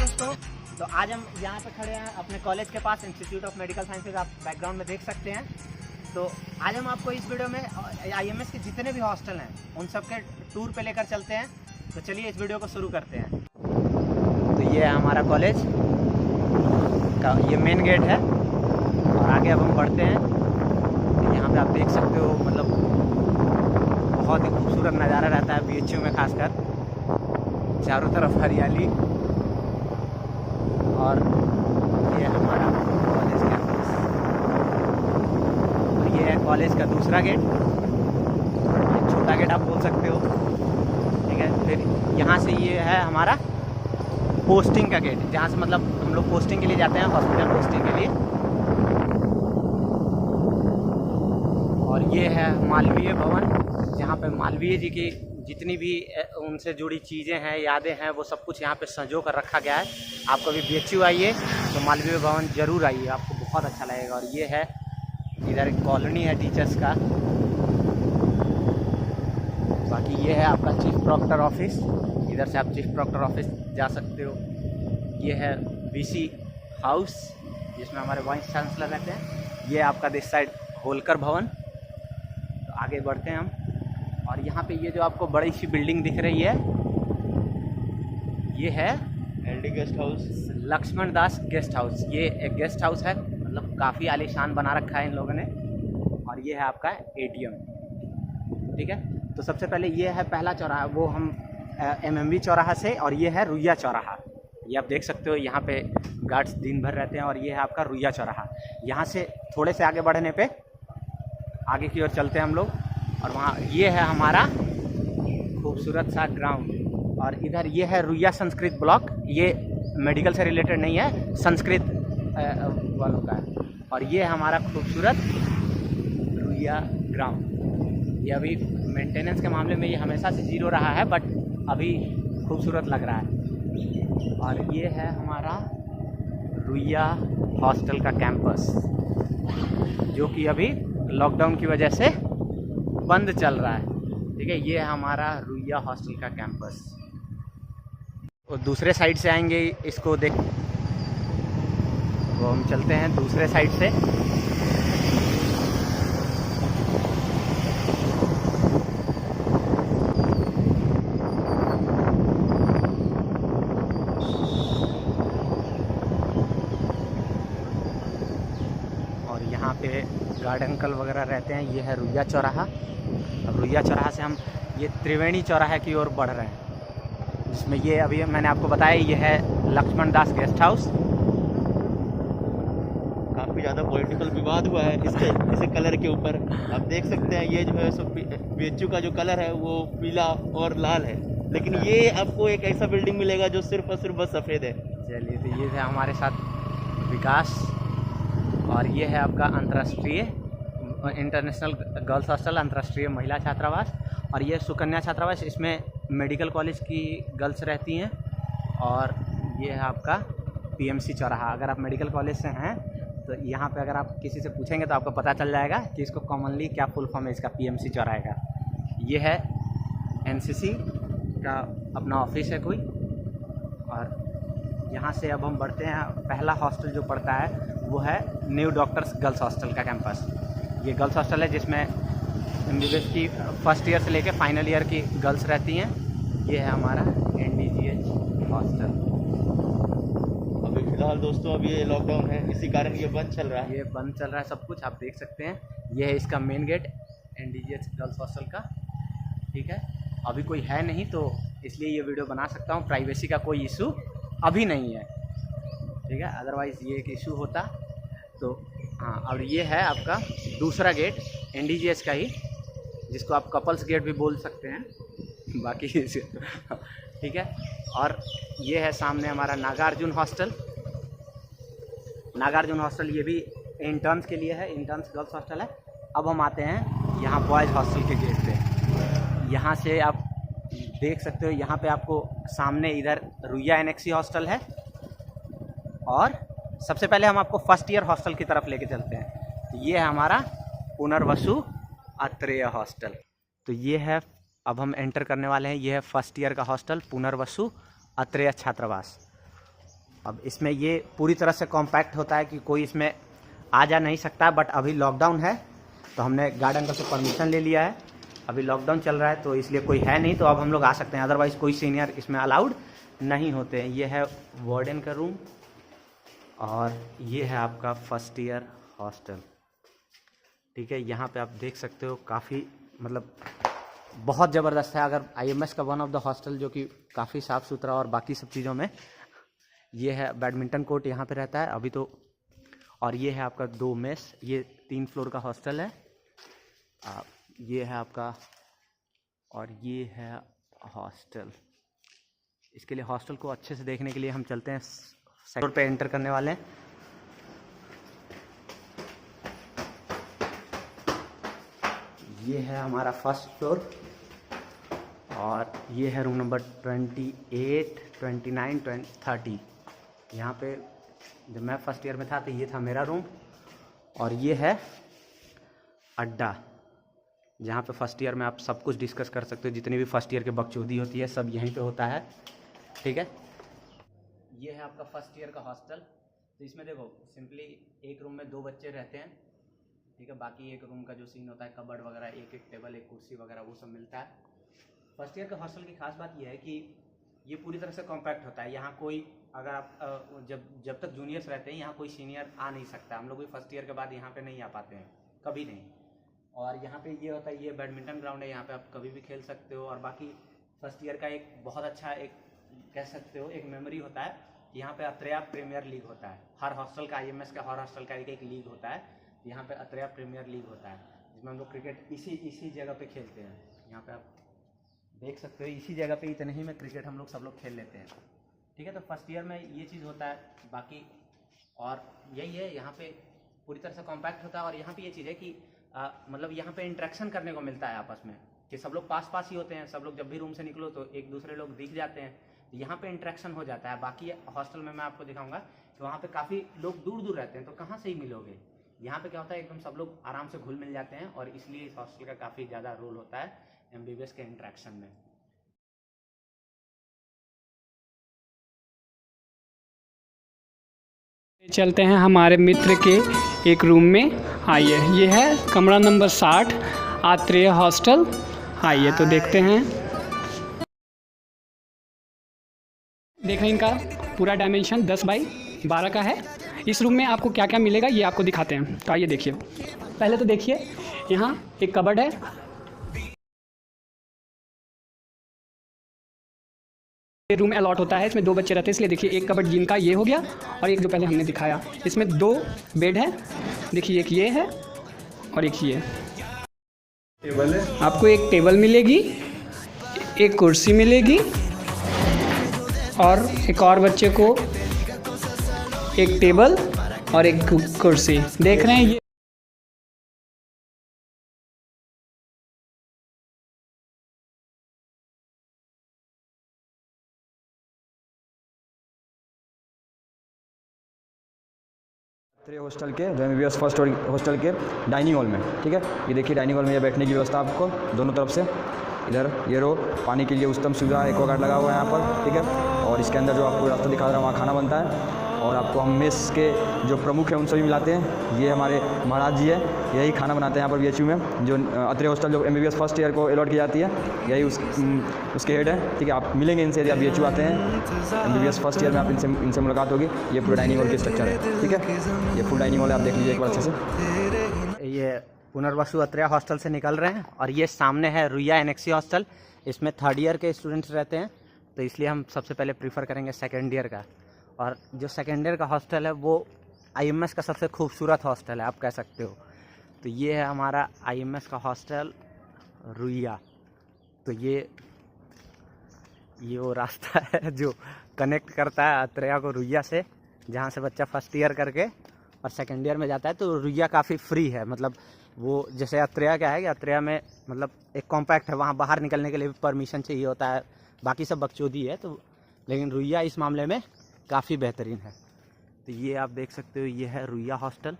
दोस्तों, तो आज हम यहाँ पे खड़े हैं अपने कॉलेज के पास, इंस्टीट्यूट ऑफ मेडिकल साइंसेज। आप बैकग्राउंड में देख सकते हैं। तो आज हम आपको इस वीडियो में आईएमएस के जितने भी हॉस्टल हैं उन सब के टूर पे लेकर चलते हैं। तो चलिए इस वीडियो को शुरू करते हैं। तो ये है हमारा कॉलेज का ये मेन गेट है और आगे अब हम बढ़ते हैं। यहाँ पे आप देख सकते हो, मतलब बहुत ही खूबसूरत नज़ारा रहता है बीएचयू में, खासकर चारों तरफ हरियाली। और ये हमारा कॉलेज कैंपस और ये है कॉलेज का दूसरा गेट, छोटा गेट आप बोल सकते हो, ठीक है। फिर यहाँ से ये है हमारा पोस्टिंग का गेट, जहाँ से मतलब हम लोग पोस्टिंग के लिए जाते हैं, हॉस्पिटल पोस्टिंग के लिए। और ये है मालवीय भवन, जहाँ पे मालवीय जी की जितनी भी उनसे जुड़ी चीज़ें हैं, यादें हैं, वो सब कुछ यहाँ पे संजो कर रखा गया है। आप कभी बीएचयू आइए तो मालवीय भवन ज़रूर आइए, आपको बहुत अच्छा लगेगा। और ये है इधर एक कॉलोनी है टीचर्स का। बाकी ये है आपका चीफ प्रॉक्टर ऑफिस, इधर से आप चीफ प्रॉक्टर ऑफिस जा सकते हो। ये है बीसी हाउस, जिसमें हमारे वाइस चांसलर रहते हैं। ये आपका दिस साइड होलकर भवन। तो आगे बढ़ते हैं हम। और यहाँ पे ये जो आपको बड़ी सी बिल्डिंग दिख रही है, ये है LD guest house, Laxman Das guest house. ये एक गेस्ट हाउस है, मतलब काफ़ी आलीशान बना रखा है इन लोगों ने। और ये है आपका एटीएम, ठीक है। तो सबसे पहले ये है पहला चौराहा, वो हम एमएमवी चौराहा से, और ये है रुइया चौराहा। ये आप देख सकते हो, यहाँ पे गार्ड्स दिन भर रहते हैं। और ये है आपका रुइया चौराहा। यहाँ से थोड़े से आगे बढ़ने पे आगे की ओर चलते हैं हम लोग, और वहाँ ये है हमारा खूबसूरत सा ग्राउंड। और इधर ये है रुइया संस्कृत ब्लॉक, ये मेडिकल से रिलेटेड नहीं है, संस्कृत वालों का है। और ये है हमारा खूबसूरत रुइया ग्राउंड। ये अभी मेंटेनेंस के मामले में ये हमेशा से ज़ीरो रहा है, बट अभी खूबसूरत लग रहा है। और ये है हमारा रुइया हॉस्टल का कैंपस, जो कि अभी लॉकडाउन की वजह से बंद चल रहा है, ठीक है। ये है हमारा रुइया हॉस्टल का कैंपस। और दूसरे साइड से आएंगे इसको देख, वो हम चलते हैं दूसरे साइड से। और यहाँ पे गार्ड अंकल वगैरह रहते हैं। ये है रुइया चौराहा। अब रुइया चौराहा से हम ये त्रिवेणी चौराहे की ओर बढ़ रहे हैं, जिसमें ये अभी मैंने आपको बताया, ये है लक्ष्मण दास गेस्ट हाउस। काफ़ी ज़्यादा पॉलिटिकल विवाद हुआ है इसे कलर के ऊपर। आप देख सकते हैं, ये जो है सो बीएचयू का जो कलर है वो पीला और लाल है, लेकिन ये आपको एक ऐसा बिल्डिंग मिलेगा जो सिर्फ और सिर्फ बस सफ़ेद है। चलिए, तो ये है हमारे साथ विकास। और ये है आपका अंतर्राष्ट्रीय इंटरनेशनल गर्ल्स हॉस्टल, अंतर्राष्ट्रीय महिला छात्रावास। और ये सुकन्या छात्रावास, इसमें मेडिकल कॉलेज की गर्ल्स रहती हैं। और ये है आपका पीएमसी चौराहा। अगर आप मेडिकल कॉलेज से हैं तो यहाँ पे अगर आप किसी से पूछेंगे तो आपको पता चल जाएगा कि इसको कॉमनली क्या फुल फॉर्म है इसका, पीएमसी चौराहे का। ये है एनसीसी का अपना ऑफिस है कोई। और यहाँ से अब हम बढ़ते हैं, पहला हॉस्टल जो पड़ता है वो है न्यू डॉक्टर्स गर्ल्स हॉस्टल का कैंपस। ये गर्ल्स हॉस्टल है जिसमें एमबीबीएस की फर्स्ट ईयर से लेकर फाइनल ईयर की गर्ल्स रहती हैं। ये है हमारा एनडीजीएच हॉस्टल। अभी फिलहाल दोस्तों अब ये लॉकडाउन है, इसी कारण ये बंद चल रहा है। ये बंद चल रहा है सब कुछ, आप देख सकते हैं। ये है इसका मेन गेट एनडीजीएच गर्ल्स हॉस्टल का, ठीक है। अभी कोई है नहीं तो इसलिए ये वीडियो बना सकता हूँ। प्राइवेसी का कोई इशू अभी नहीं है, ठीक है। अदरवाइज़ ये एक इशू होता तो हाँ। और ये है आपका दूसरा गेट एनडीजीएच का ही, जिसको आप कपल्स गेट भी बोल सकते हैं बाकी ठीक है। और ये है सामने हमारा नागार्जुन हॉस्टल। नागार्जुन हॉस्टल ये भी इंटर्न्स के लिए है, इंटर्न्स गर्ल्स हॉस्टल है। अब हम आते हैं यहाँ बॉयज़ हॉस्टल के गेट पे। यहाँ से आप देख सकते हो, यहाँ पे आपको सामने इधर रुइया एनेक्सी हॉस्टल है। और सबसे पहले हम आपको फर्स्ट ईयर हॉस्टल की तरफ लेके चलते हैं। ये है हमारा पुनर्वसु अत्रेय हॉस्टल। तो ये है, अब हम एंटर करने वाले हैं। ये है फर्स्ट ईयर का हॉस्टल पुनर्वसु अत्रेय छात्रावास। अब इसमें ये पूरी तरह से कॉम्पैक्ट होता है कि कोई इसमें आ जा नहीं सकता, बट अभी लॉकडाउन है तो हमने गार्ड अंकल से परमिशन ले लिया है। अभी लॉकडाउन चल रहा है तो इसलिए कोई है नहीं, तो अब हम लोग आ सकते हैं, अदरवाइज़ कोई सीनियर इसमें अलाउड नहीं होते हैं। ये है वार्डन का रूम और ये है आपका फर्स्ट ईयर हॉस्टल। ठीक है, यहाँ पे आप देख सकते हो काफ़ी मतलब बहुत ज़बरदस्त है। अगर IMS का वन ऑफ द हॉस्टल जो कि काफ़ी साफ़ सुथरा और बाकी सब चीज़ों में। ये है बैडमिंटन कोर्ट यहाँ पे रहता है अभी तो। और ये है आपका 2 मेस, ये 3 फ्लोर का हॉस्टल है। ये है आपका, और ये है हॉस्टल। इसके लिए हॉस्टल को अच्छे से देखने के लिए हम चलते हैं, सेक्टर पे एंटर करने वाले हैं। ये है हमारा फर्स्ट फ्लोर और ये है रूम नंबर 28, 29, 30। यहाँ पे जब मैं फर्स्ट ईयर में था तो ये था मेरा रूम। और ये है अड्डा, जहाँ पे फर्स्ट ईयर में आप सब कुछ डिस्कस कर सकते हो, जितनी भी फर्स्ट ईयर के बकचोदी होती है सब यहीं पे होता है। ठीक है, ये है आपका फर्स्ट ईयर का हॉस्टल। तो इसमें देखो सिंपली एक रूम में 2 बच्चे रहते हैं। ठीक है, बाकी एक रूम का जो सीन होता है, कबर्ड वगैरह, एक टेबल, एक कुर्सी वगैरह, वो सब मिलता है। फर्स्ट ईयर का हॉस्टल की खास बात यह है कि ये पूरी तरह से कॉम्पैक्ट होता है। यहाँ कोई अगर आप जब तक जूनियर्स रहते हैं यहाँ कोई सीनियर आ नहीं सकता। हम लोग भी फर्स्ट ईयर के बाद यहाँ पे नहीं आ पाते हैं, कभी नहीं। और यहाँ पे ये होता है, ये बैडमिंटन ग्राउंड है, यहाँ पे आप कभी भी खेल सकते हो। और बाकी फर्स्ट ईयर का एक बहुत अच्छा एक कह सकते हो एक मेमोरी होता है, यहाँ पे अत्रेया प्रीमियर लीग होता है। हर हॉस्टल का IMS का हर हॉस्टल का एक लीग होता है। यहाँ पे अत्रेया प्रीमियर लीग होता है, जिसमें हम लोग क्रिकेट इसी जगह पे खेलते हैं। यहाँ पे आप देख सकते हो, इसी जगह पे इतने ही में क्रिकेट हम लोग सब लोग खेल लेते हैं। ठीक है, तो फर्स्ट ईयर में ये चीज़ होता है। बाकी और यही है, यहाँ पे पूरी तरह से कॉम्पैक्ट होता है। और यहाँ पे ये चीज़ है कि मतलब यहाँ पे इंटरेक्शन करने को मिलता है आपस में, कि सब लोग पास ही होते हैं। सब लोग जब भी रूम से निकलो तो एक दूसरे लोग दिख जाते हैं, तो यहाँ पे इंटरेक्शन हो जाता है। बाकी हॉस्टल में मैं आपको दिखाऊंगा कि वहाँ पे काफ़ी लोग दूर रहते हैं, तो कहाँ से ही मिलोगे। यहाँ पे क्या होता है, एकदम सब लोग आराम से घुल मिल जाते हैं। और इसलिए इस हॉस्टल का काफ़ी ज़्यादा रोल होता है MBBS के इंटरेक्शन में। चलते हैं हमारे मित्र के एक रूम में। आइए, ये है कमरा नंबर 60, आत्रेय हॉस्टल। आइए तो देखते हैं। देख रहे हैं इनका पूरा डायमेंशन 10 बाई 12 का है। इस रूम में आपको क्या क्या मिलेगा ये आपको दिखाते हैं, तो आइए देखिए। पहले तो देखिए, यहाँ एक कबर्ड है, ये रूम अलॉट होता है, इसमें 2 बच्चे रहते हैं, इसलिए देखिए एक कबर्ड जिनका ये हो गया, और एक जो पहले हमने दिखाया, इसमें 2 बेड है। देखिए एक ये है और एक ये टेबल है। आपको एक टेबल मिलेगी, एक कुर्सी मिलेगी, और एक और बच्चे को एक टेबल और एक कुर्सी। देख रहे हैं ये हॉस्टल के MBBS फर्स्ट हॉस्टल के डाइनिंग हॉल में। ठीक है, ये देखिए डाइनिंग हॉल में ये बैठने की व्यवस्था आपको दोनों तरफ से। इधर ये रो पानी के लिए उत्तम सुविधा एक्वागार्ड लगा हुआ है यहाँ पर। ठीक है, और इसके अंदर जो आपको रास्ता दिखा रहा है वहाँ खाना बनता है। और आपको हम मेस के जो प्रमुख हैं उनसे भी मिलाते हैं। ये हमारे महाराज जी है, यही खाना बनाते हैं यहाँ पर BHU में। जो अत्रेय हॉस्टल जो MBBS फर्स्ट ईयर को अलॉट की जाती है, यही उसके हेड है। ठीक है, आप मिलेंगे इनसे यदि आप BHU आते हैं MBBS फर्स्ट ईयर में, आप इनसे मुलाकात होगी। ये पूरा डाइनिंग हॉल की स्ट्रक्चर है। ठीक है, ये फुल डाइनिंग हॉल है, आप देख लीजिए एक बार अच्छे से। ये पुनर्वसु अत्रेया हॉस्टल से निकल रहे हैं, और ये सामने है रुइया NXC हॉस्टल। इसमें 3rd ईयर के स्टूडेंट्स रहते हैं, तो इसलिए हम सबसे पहले प्रीफर करेंगे 2nd ईयर का। और जो 2nd ईयर का हॉस्टल है वो IMS का सबसे खूबसूरत हॉस्टल है, आप कह सकते हो। तो ये है हमारा IMS का हॉस्टल रुइया। तो ये वो रास्ता है जो कनेक्ट करता है अत्रेया को रुइया से, जहाँ से बच्चा फर्स्ट ईयर करके और 2nd ईयर में जाता है। तो रुइया काफ़ी फ्री है, मतलब वो जैसे अत्रेया क्या है कि अत्रेया में मतलब एक कॉम्पैक्ट है, वहाँ बाहर निकलने के लिए भी परमिशन चाहिए होता है, बाकी सब बकचोदी है। तो लेकिन रुइया इस मामले में काफ़ी बेहतरीन है। तो ये आप देख सकते हो, ये है रुइया हॉस्टल।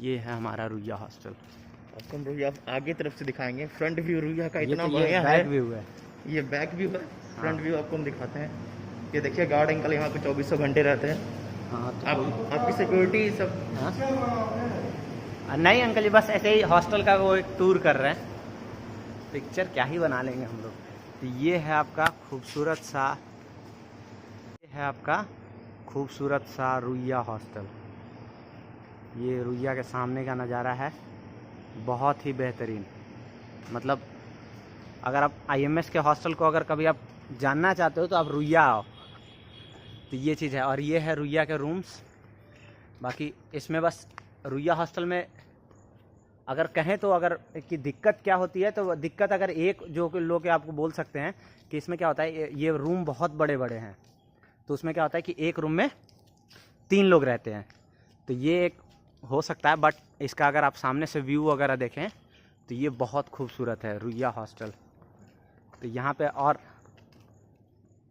ये है हमारा रुइया हॉस्टल। आपको हम रुइया आगे तरफ से दिखाएंगे। फ्रंट व्यू रुइया का ये इतना तो बढ़िया है। बैक व्यू है, ये बैक व्यू है, फ्रंट व्यू आपको हम दिखाते हैं। ये देखिए गार्ड अंकल यहाँ पे 2400 घंटे रहते हैं। हाँ आपकी सिक्योरिटी सब नहीं अंकल जी, बस ऐसे ही हॉस्टल का वो एक टूर कर रहे हैं। पिक्चर क्या ही बना लेंगे हम लोग। तो ये है आपका खूबसूरत सा रुइया हॉस्टल। ये रुइया के सामने का नज़ारा है, बहुत ही बेहतरीन। मतलब अगर आप IMS के हॉस्टल को अगर कभी आप जानना चाहते हो तो आप रुइया आओ। तो ये चीज़ है। और ये है रुइया के रूम्स। बाकी इसमें बस रुइया हॉस्टल में अगर कहें तो अगर की दिक्कत क्या होती है, तो दिक्कत अगर एक जो लोग आपको बोल सकते हैं कि इसमें क्या होता है, ये रूम बहुत बड़े बड़े हैं। तो उसमें क्या होता है कि एक रूम में 3 लोग रहते हैं। तो ये एक हो सकता है, बट इसका अगर आप सामने से व्यू वगैरह देखें तो ये बहुत खूबसूरत है रुइया हॉस्टल। तो यहाँ पे और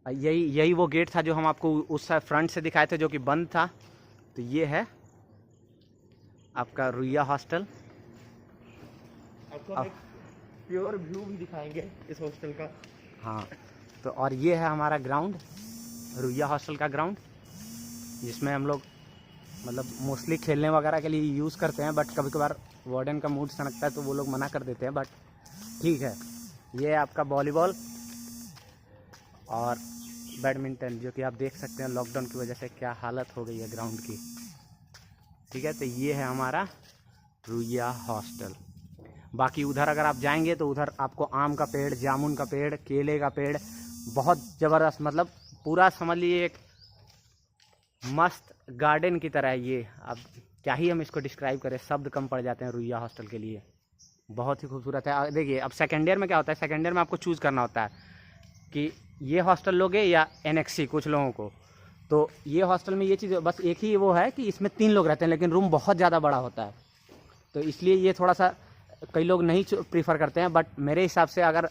यही वो गेट था जो हम आपको उस फ्रंट से दिखाए थे जो कि बंद था। तो ये है आपका रुइया हॉस्टल। आपको प्योर व्यू भी दिखाएंगे इस हॉस्टल का। हाँ, तो और ये है हमारा ग्राउंड, रुइया हॉस्टल का ग्राउंड, जिसमें हम लोग मतलब मोस्टली खेलने वगैरह के लिए यूज़ करते हैं। बट कभी कभार वार्डन का मूड सनकता है तो वो लोग मना कर देते हैं, बट ठीक है। ये है आपका वॉलीबॉल और बैडमिंटन, जो कि आप देख सकते हैं लॉकडाउन की वजह से क्या हालत हो गई है ग्राउंड की। ठीक है, तो ये है हमारा रुइया हॉस्टल। बाकी उधर अगर आप जाएंगे तो उधर आपको आम का पेड़, जामुन का पेड़, केले का पेड़, बहुत ज़बरदस्त, मतलब पूरा समझ लीजिए एक मस्त गार्डन की तरह है ये। अब क्या ही हम इसको डिस्क्राइब करें, शब्द कम पड़ जाते हैं रुइया हॉस्टल के लिए। बहुत ही खूबसूरत है। देखिए अब सेकेंड ईयर में क्या होता है, सेकेंड ईयर में आपको चूज़ करना होता है कि ये हॉस्टल लोगे या NXC कुछ लोगों को। तो ये हॉस्टल में ये चीज़ बस एक ही वो है कि इसमें 3 लोग रहते हैं, लेकिन रूम बहुत ज़्यादा बड़ा होता है। तो इसलिए ये थोड़ा सा कई लोग नहीं प्रीफर करते हैं। बट मेरे हिसाब से अगर,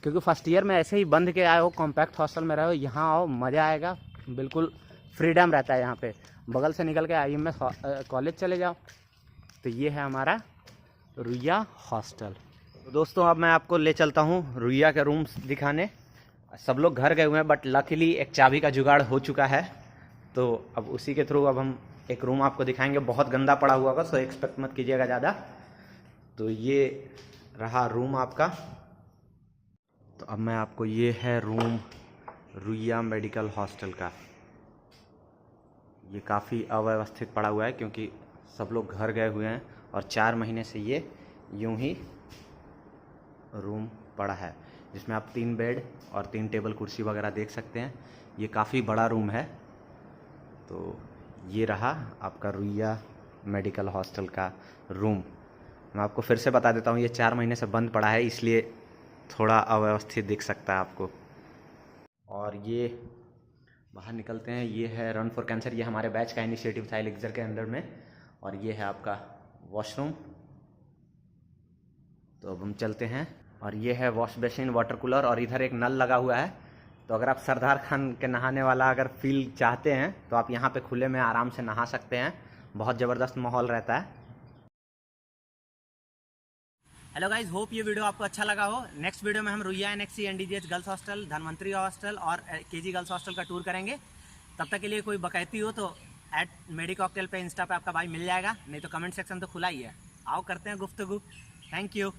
क्योंकि फर्स्ट ईयर में ऐसे ही बंध के आए हो, कॉम्पैक्ट हॉस्टल में रहो, यहाँ आओ, मज़ा आएगा। बिल्कुल फ्रीडम रहता है यहाँ पे। बगल से निकल के IMS कॉलेज चले जाओ। तो ये है हमारा रुइया हॉस्टल। तो दोस्तों अब मैं आपको ले चलता हूँ रुइया के रूम्स दिखाने। सब लोग घर गए हुए हैं, बट लकीली एक चाबी का जुगाड़ हो चुका है। तो अब उसी के थ्रू अब हम एक रूम आपको दिखाएंगे। बहुत गंदा पड़ा हुआ होगा, सो एक्सपेक्ट मत कीजिएगा ज़्यादा। तो ये रहा रूम आपका। तो अब मैं आपको, ये है रूम रुइया मेडिकल हॉस्टल का। ये काफ़ी अव्यवस्थित पड़ा हुआ है क्योंकि सब लोग घर गए हुए हैं और 4 महीने से ये यूं ही रूम पड़ा है, जिसमें आप 3 बेड और 3 टेबल कुर्सी वगैरह देख सकते हैं। ये काफ़ी बड़ा रूम है। तो ये रहा आपका रुइया मेडिकल हॉस्टल का रूम। मैं आपको फिर से बता देता हूँ, ये 4 महीने से बंद पड़ा है, इसलिए थोड़ा अव्यवस्थित दिख सकता है आपको। और ये बाहर निकलते हैं। ये है रन फॉर कैंसर, ये हमारे बैच का इनिशिएटिव था एलिक्जर के अंडर में। और ये है आपका वॉशरूम। तो अब हम चलते हैं। और ये है वॉश बेसिन, वाटर कूलर, और इधर एक नल लगा हुआ है। तो अगर आप सरदार खान के नहाने वाला अगर फील चाहते हैं तो आप यहाँ पे खुले में आराम से नहा सकते हैं। बहुत ज़बरदस्त माहौल रहता है। हेलो गाइज, होप ये वीडियो आपको अच्छा लगा हो। नेक्स्ट वीडियो में हम Ruia NXC NDGH girls hostel, Dhanvantari hostel और KG गर्ल्स हॉस्टल का टूर करेंगे। तब तक के लिए कोई बकैती हो तो @medicoctail पे इंस्टा पे आपका भाई मिल जाएगा, नहीं तो कमेंट सेक्शन तो खुला ही है। आओ करते हैं गुफ्तगू। Thank you.